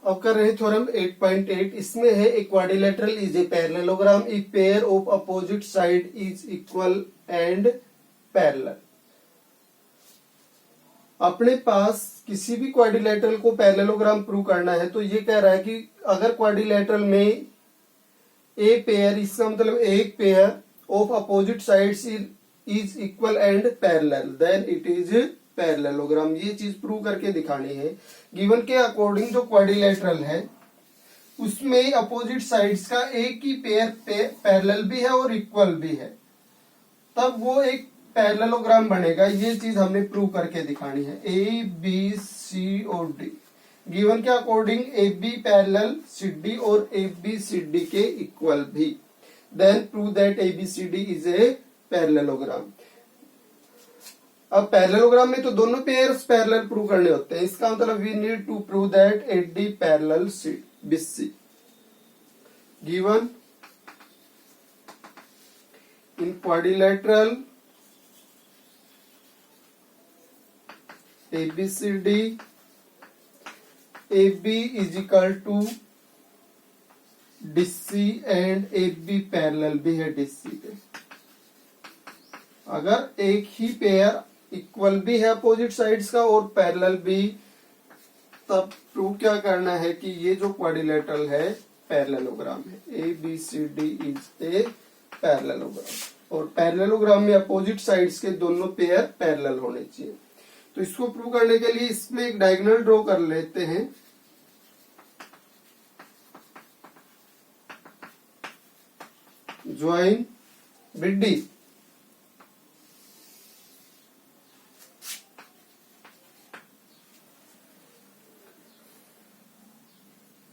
अब कर रहे हैं थ्योरम 8.8। इसमें है a quadrilateral is a parallelogram if pair of opposite side is equal and parallel. अपने पास किसी भी क्वाड्रिलेटरल को पैरेललोग्राम प्रूव करना है तो ये कह रहा है कि अगर क्वाड्रिलेटरल में ए पेयर, इसका मतलब एक pair of opposite sides is equal and parallel, then it is parallelogram. ये चीज प्रूव करके दिखानी है। गिवन के अकॉर्डिंग जो क्वाड्रिलेटरल है उसमें अपोजिट साइड्स का एक ही पेयर पैरेलल भी है और इक्वल भी है, तब वो एक पैरेललोग्राम बनेगा। ये चीज हमने प्रूव करके दिखानी है। ए बी सी और डी गिवन के according A B parallel C D और ए बी सी डी के इक्वल भी, then prove that A B C D is a parallelogram. अब पैरेललोग्राम में तो दोनों पेयर्स पैरेलल प्रूव करने होते हैं, इसका मतलब we need to prove that A D parallel C B C. Given in quadrilateral ABCD AB is equal to DC and AB parallel भी है DC के। अगर एक ही पेयर इक्वल भी है अपोजिट साइड्स का और पैरेलल भी, तब प्रूव क्या करना है कि ये जो क्वाड्रिलेटरल है पैरेललोग्राम है। ABCD इज ए पैरेललोग्राम और पैरेललोग्राम में अपोजिट साइड्स के दोनों पेयर पैरेलल होने चाहिए। तो इसको प्रूव करने के लिए इसमें एक डायगोनल ड्रॉ कर लेते हैं। ज्वाइन BD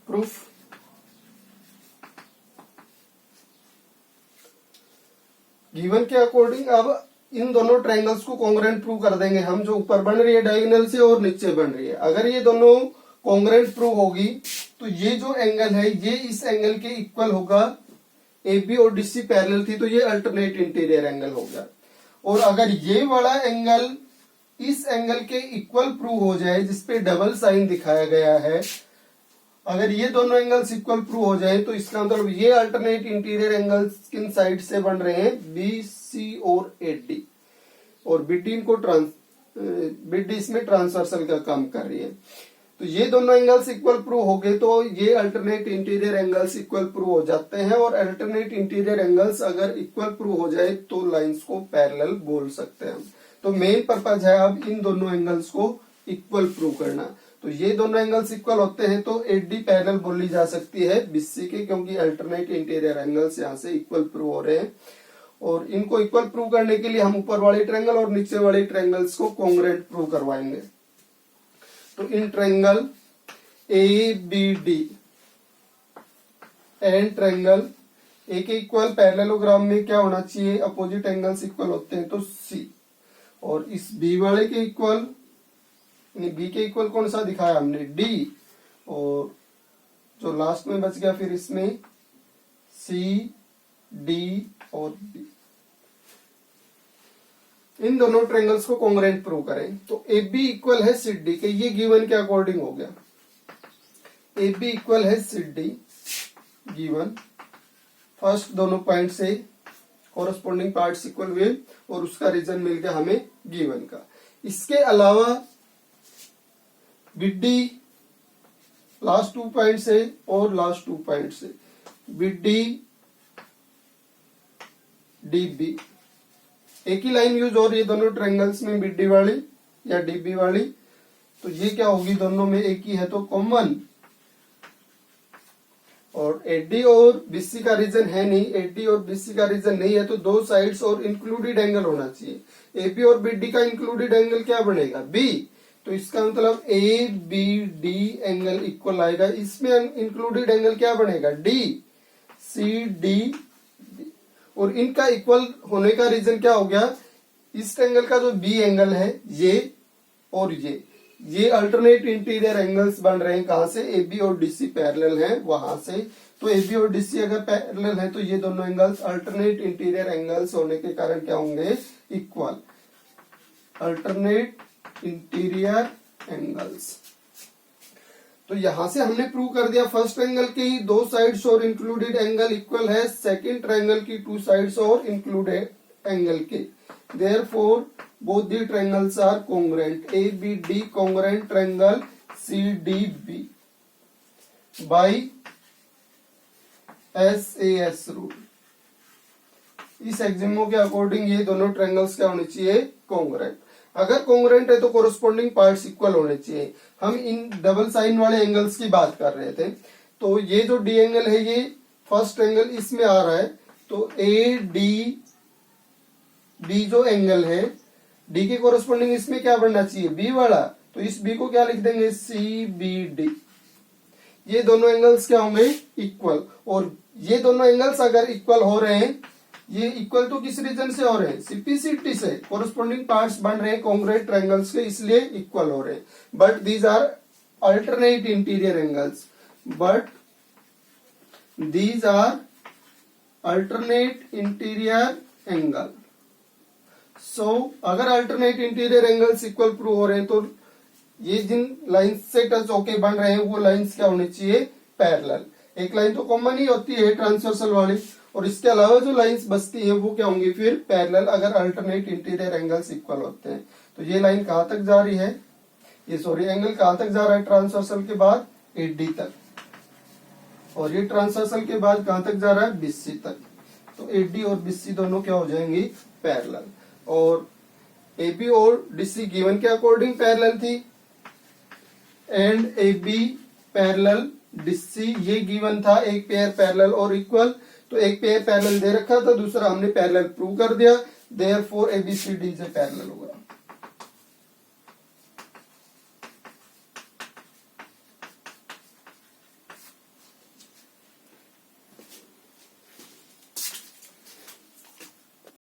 प्रूफ गिवन के अकॉर्डिंग अब इन दोनों ट्रायंगल्स को कॉन्ग्रुएंट प्रूव कर देंगे हम, जो ऊपर बन रही है डायगोनल से और नीचे बन रही है। अगर ये दोनों कॉन्ग्रुएंट प्रूव होगी तो ये जो एंगल है ये इस एंगल के इक्वल होगा। AB और DC पैरेलल थी तो ये अल्टरनेट इंटीरियर एंगल होगा। और अगर ये वाला एंगल इस एंगल के इक्वल प्रूव हो जाए, जिसपे डबल साइन दिखाया गया है, अगर ये दोनों एंगल्स इक्वल प्रूव हो जाए तो इसका मतलब ये अल्टरनेट इंटीरियर एंगल्स किन साइड से बन रहे हैं, BC और AD, और BD इनको BD इसमें ट्रांसवर्सल का काम कर रही है। तो ये दोनों एंगल्स इक्वल प्रूव हो गए तो ये alternate interior angles equal prove हो जाते हैं। और अल्टरनेट इंटीरियर एंगल्स अगर इक्वल प्रूव हो जाए तो लाइंस को पैरेलल बोल सकते हैं हम। तो मेन पर्पज है अब इन दोनों एंगल्स को इक्वल प्रूव करना। तो ये दोनों एंगल्स इक्वल होते हैं तो AD पैरेलल बोली जा सकती है BC के, क्योंकि अल्टरनेट इंटीरियर एंगल्स यहाँ से इक्वल प्रूव हो रहे हैं। और इनको इक्वल प्रूव करने के लिए हम ऊपर वाले ट्रायंगल और नीचे वाले ट्रायंगल्स को कॉन्ग्रुएंट प्रूव करवाएंगे। तो in triangle ABD and triangle A के इक्वल पैरेललोग्राम में क्या होना चाहिए, अपोजिट एंगल्स इक्वल होते हैं तो C, और इस B वाले के इक्वल, B के इक्वल कौन सा दिखाया हमने, D, और जो लास्ट में बच गया फिर इसमें C, D और B। इन दोनों ट्रायंगल्स को कॉन्ग्रुएंट प्रूव करें तो AB इक्वल है CD के, ये गिवन के अकॉर्डिंग हो गया। AB इक्वल है CD गिवन, फर्स्ट दोनों पॉइंट से कॉरेस्पॉन्डिंग पार्ट्स इक्वल हुए और उसका रीजन मिल गया हमें गिवन का। इसके अलावा BD लास्ट 2 पॉइंट से और लास्ट 2 पॉइंट से BD DB, एक ही लाइन यूज हो रही है दोनों ट्रायंगल्स में, BD वाली या DB वाली, तो ये क्या होगी, दोनों में एक ही है तो कॉमन। और AD और BC का रीजन है नहीं, AD और BC का रीजन नहीं है तो दो साइड्स और इंक्लूडेड एंगल होना चाहिए। AB और BD का इंक्लूडेड एंगल क्या बनेगा, B, तो इसका मतलब ABD एंगल इक्वल आएगा। इसमें इंक्लूडेड एंगल क्या बनेगा, DCD, और इनका इक्वल होने का रीजन क्या हो गया, इस एंगल का जो B एंगल है ये और ये अल्टरनेट इंटीरियर एंगल्स बन रहे हैं कहां से, AB और DC पैरेलल हैं वहां से। तो AB और DC अगर पैरेलल है तो ये दोनों एंगल्स अल्टरनेट इंटीरियर एंगल्स होने के कारण क्या होंगे, इक्वल, अल्टरनेट इंटीरियर एंगल्स। तो यहां से हमने प्रूव कर दिया फर्स्ट ट्रायंगल के ही दो साइड्स और इंक्लूडेड एंगल इक्वल है सेकंड ट्रायंगल की टू साइड्स और इंक्लूडेड एंगल के। Therefore both the triangles are congruent. ABD congruent triangle CDB by SAS rule. इस एक्सिमो के अकॉर्डिंग ये दोनों ट्रायंगल्स क्या होने चाहिए? कॉन्ग्रुएंट। अगर कॉन्ग्रुएंट है तो कोरोस्पोंडिंग पार्ट्स इक्वल होने चाहिए। हम इन डबल साइन वाले एंगल्स की बात कर रहे थे। तो ये जो डी एंगल है ये फर्स्ट एंगल इसमें आ रहा है, तो ADB जो एंगल है डी के कोरोस्पोंडिंग इसमें क्या बनना चाहिए? बी वाला। तो इस बी को क्या लिख देंगे? CBD। ये दोनों एंगल्स क्या होंगे? इक्वल। और ये दोनों एंगल्स अगर इक्वल हो रहे हैं, ये इक्वल तो किस रीजन से हो रहे हैं? CPCT से। कोरोस्पोंडिंग पार्ट्स बन रहे हैं कॉन्ग्रुएंट ट्रायंगल्स के, इसलिए इक्वल हो रहे हैं। But these are alternate interior angles. But these are alternate interior angle. So अगर alternate interior angles equal prove हो रहे हैं तो ये जिन लाइंस से टच होके बन रहे हैं वो लाइंस क्या होनी चाहिए? पैरेलल। एक लाइन तो कॉमन ही होती है ट्रांसवर्सल वाली, और इसके अलावा जो लाइंस बचती हैं वो क्या होंगी फिर? पैरेलल, अगर अल्टरनेट इंटीरियर एंगल्स इक्वल होते हैं। तो ये लाइन कहां तक जा रही है? ये सॉरी एंगल कहां तक जा रहा है ट्रांसवर्सल के बाद? AD तक। और ये ट्रांसवर्सल के बाद कहां तक जा रहा है? BC तक। तो AD और BC दोनों क्या हो जाएंगी? पैरेलल। और AB और DC गिवन के अकॉर्डिंग पैरेलल थी, एंड AB पैरेलल DC ये गिवन था, एक पेयर पैरेलल और इक्वल। तो एक पेयर पैरेलल दे रखा था, दूसरा हमने पैरेलल प्रूव कर दिया। देयरफॉर ABCD से पैरेलल होगा।